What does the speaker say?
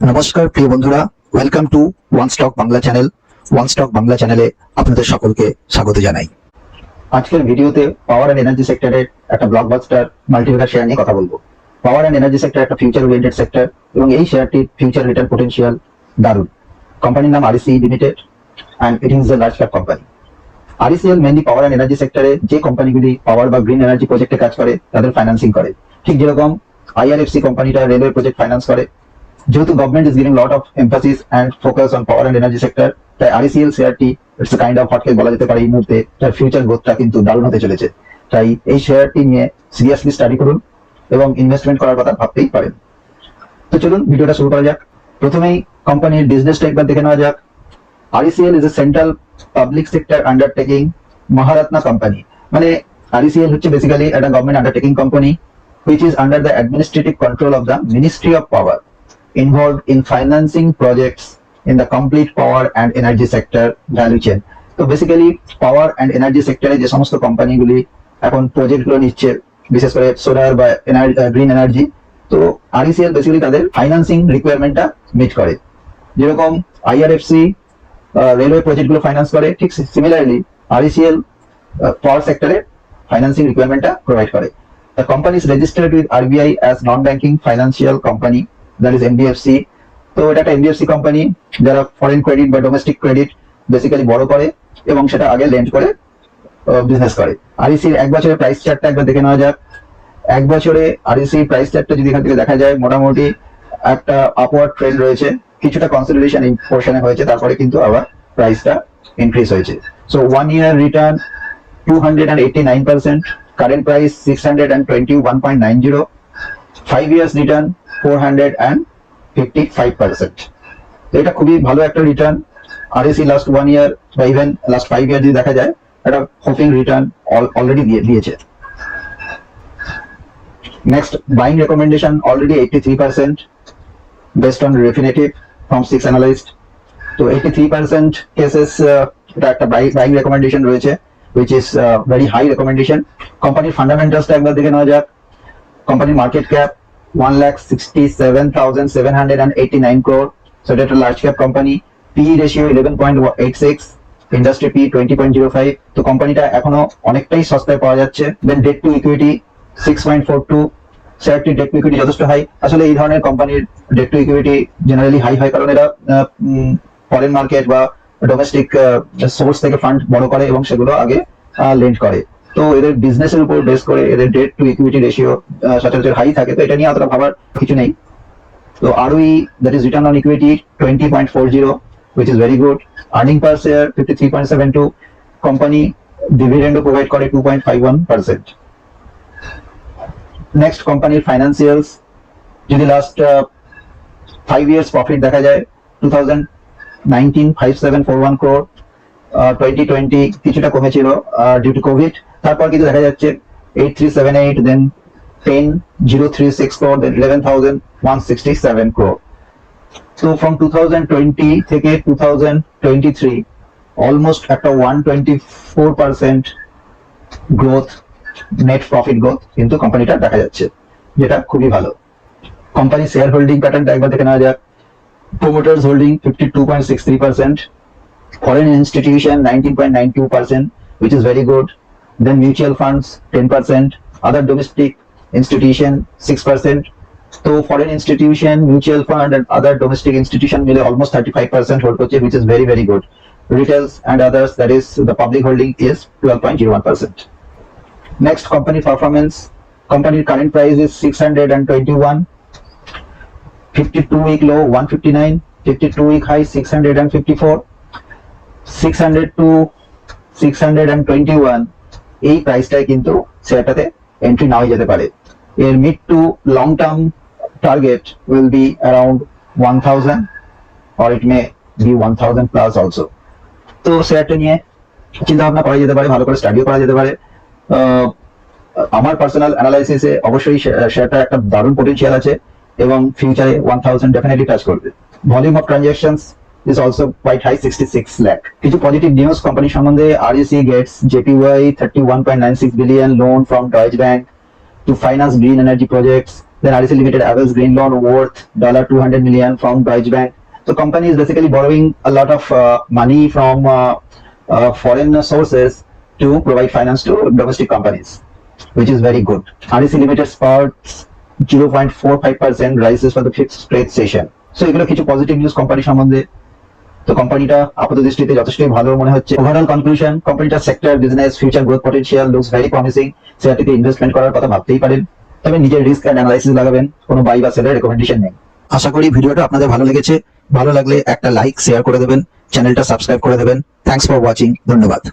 নমস্কার প্রিয় বন্ধুরা, welcome to one stock Bangla channel. One stock Bangla চ্যানেলে আপনাদের সকলকে স্বাগত জানাই। আজকের ভিডিওতে পাওয়ার অ্যান্ড এনার্জি সেক্টরের একটা ব্লকবাস্টার মাল্টিভেগার শেয়ার নিয়ে কথা বলবো। পাওয়ার অ্যান্ড এনার্জি সেক্টর একটা ফিউচার ওরিয়েন্টেড সেক্টর এবং এই শেয়ারটির ফিউচার রিটার্ন পোটেনশিয়াল দারুণ। কোম্পানির নাম REC limited and it is a large cap company. RECL mainly power and energy সেক্টরে যে কোম্পানিগুলি পাওয়ার বা গ্রিন এনার্জি প্রজেক্টে কাজ করে তাদের ফাইন্যান্সিং করে। ঠিক যেরকম আইআরএফসি কোম্পানিটা রেলওয়ে প্রজেক্ট ফাইন্যান্স করে। যেহেতু government is giving lot of emphasis and focus on power and energy sector, তাই আরইসিএল শেয়ারটি ইটস কাইন্ড অফ হটকেক বলা যেতে পারে এই মুহূর্তে। তার ফিউচার গ্রোথটা কিন্তু দারুণ হতে চলেছে। তাই এই শেয়ারটি নিয়ে সিরিয়াসলি স্টাডি করুন এবং ইনভেস্টমেন্ট করার কথা ভাবতেই পারেন। তো চলুন ভিডিওটা শুরু করা যাক। প্রথমেই কোম্পানির বিজনেসটা একবার দেখে নেওয়া যাক। RECL is a central public sector undertaking Maharatna company. মানে আরইসিএল হচ্ছে বেসিক্যালি একটা government undertaking company which is under the administrative control of the Ministry of Power, involved in financing projects in the complete power and energy sector value chain. তো basically power and energy সেক্টরে যে সমস্ত কোম্পানিগুলি এখন প্রজেক্টগুলো নিচ্ছে, বিশেষ করে solar বা গ্রিন এনার্জি, তো আরইসিএল বেসিক্যালি তাদের ফাইন্যান্সিং রিকোয়ারমেন্টটা মিট করে। যেরকম আইআরএফসি রেলওয়ে প্রজেক্টগুলো ফাইন্যান্স করে, ঠিক সিমিলারলি আরইসিএল পাওয়ার সেক্টরে ফাইন্যান্সিং রিকোয়ারমেন্টটা প্রোভাইড করে। The company is registered with RBI as non-banking financial company, that is NBFC. তো এটা একটা NBFC কোম্পানি যারা ফরেন ক্রেডিট বা ডোমেস্টিক ক্রেডিট বেসিক্যালি বড় করে এবং সেটা আগে লেন্ড করে বিজনেস করে। আরইসির এক বছরের প্রাইস চার্টটা একবার দেখে নেওয়া যাক। এক বছরে আরইসি প্রাইস চার্টটা যদি এখান থেকে দেখা যায়, মোটামুটি একটা আপওয়ার্ড ট্রেন্ড রয়েছে, কিছুটা কনসলিডেশন এই পোর্শনে হয়েছে, তারপরে কিন্তু আবার প্রাইসটা ইনক্রিজ হয়েছে। So 1 year return 289%, current price 621.90, 5 years return 455%. তো এটা খুবই ভালো একটা রিটার্ন। আরইসি লাস্ট 1 year বা ইভেন লাস্ট 5 year যদি দেখা যায়, একটা হোপিং রিটার্ন অলরেডি দিয়েছে। Next, buying recommendation already 83% based on Refinitiv from 6 analyst. তো 83% কেসেস এটা একটা বাইং রেকমেন্ডেশন রয়েছে, which is very high recommendation. Company fundamentals টা একবার দেখে নেওয়া যাক। Company market cap 1,67,789 crore, so এটা একটা large cap company. PE ratio 11.86, industry PE 20.05. তো কোম্পানিটা এখনো অনেকটাই সস্তায় পাওয়া যাচ্ছে। Then debt to equity 6.42, শেয়ারটি ডেট টু ইকুইটি যথেষ্ট হাই। আসলে এই ধরনের কোম্পানির debt to equity generally high হয়, কারণ এরা ফরেন মার্কেট বা ডোমেস্টিক সোর্স থেকে ফান্ড বড় করে এবং সেগুলো আগে লেন্ড করে। তো এদের বিজনেসের উপর বেস করে এদের ডেট টু ইকুইটি রেশিও সচরাচর হাই থাকে, তো এটা নিয়ে অতটা ভাবার কিছু নেই। তো ROE, that is return on equity 20.40, which is very good. Earning per share 53.72, company ডিভিডেন্ডও প্রোভাইড করে 2.51%। নেক্সট, কোম্পানির ফাইন্যান্সিয়ালস যদি লাস্ট 5 years প্রফিট দেখা যায়, 2019 5741 crore, 2020 কিছুটা কমেছিল ডিউ টু কোভিড, তারপর কিন্তু দেখা যাচ্ছে 8378, দেন 10036 crore, দেন 11167 crore। তো ফ্রম 2020 থেকে 2023 অলমোস্ট একটা 124% গ্রোথ, নেট প্রফিট গ্রোথ কিন্তু কোম্পানিটা দেখা যাচ্ছে, যেটা খুবই ভালো। কোম্পানি শেয়ার হোল্ডিং প্যাটার্নটা একবার দেখে নেওয়া যাক। Promoters holding 52.63%, foreign institution 19.92%, which is very good. Then mutual funds 10%, other domestic institution 6%. So foreign institution, mutual fund and other domestic institution মিলে almost 35% hold করছে, which is very very good. Retails and others, that is the public holding, is 12.01%. Next, company performance. Company current price is 621, 52-week low 159, 52-week high 654, 600 to 621 এই প্রাইসটাই কিন্তু শেয়ারটাতে entry নাও যেতে পারে। এর mid to long term target will be around 1000 or it may be 1000 plus also. তো শেয়ারটা নিয়ে চিন্তা ভাবনা করা যেতে পারে, ভালো করে স্টাডিও করা যেতে পারে। আমার পার্সোনাল অ্যানালাইসিসে অবশ্যই শেয়ারটা একটা দারুণ পটেনশিয়াল আছে এবং ফিউচারে 1000 ডেফিনেটলি টাচ করবে। Volume of transactions is also quite high, 66 lakh. কিছু পজিটিভ নিউজ কোম্পানি সম্বন্ধে। REC gets JPY 31.96 billion loan from Deutsche Bank to finance green energy projects Then REC Limited avers green loan worth $200 million from Deutsche Bank. So company is basically borrowing a lot of money from foreign sources to provide finance to domestic companies, which is very good. REC Limited spot's 0.45% rises for the fifth straight session. So এগুলো কিছু positive news company সম্বন্ধে। তো কোম্পানিটা আপাত দৃষ্টিতে যথেষ্টই ভালো মনে হচ্ছে। ওভারঅল কনক্লুশন, কোম্পানিটার sector, business, future growth potential looks very promising. শেয়ারটিতে ইনভেস্টমেন্ট করার কথা ভাবতেই পারেন, তবে নিজের রিস্ক এন্ড অ্যানালাইসিস লাগাবেন, কোনো বাই বা সেলের রেকমেন্ডেশন নেই। আশা করি ভিডিওটা আপনাদের ভালো লেগেছে। ভালো লাগলে একটা লাইক শেয়ার করে দেবেন, চ্যানেলটা সাবস্ক্রাইব করে দেবেন। Thanks for watching. ধন্যবাদ।